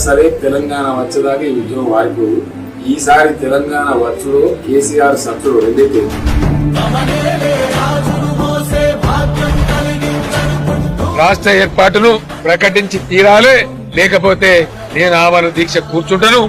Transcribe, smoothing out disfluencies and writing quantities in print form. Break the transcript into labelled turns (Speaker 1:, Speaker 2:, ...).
Speaker 1: సరే తెలంగాణ వచ్చేదాకా ఈ ఉద్యమం వారిపోదు. ఈసారి తెలంగాణ వచ్చుడు కేసీఆర్ సచ్చుడు రెండైతే.
Speaker 2: రాష్ట్ర ఏర్పాటును ప్రకటించి తీరాలే, లేకపోతే నేను ఆమరణ దీక్ష కూర్చుంటాను.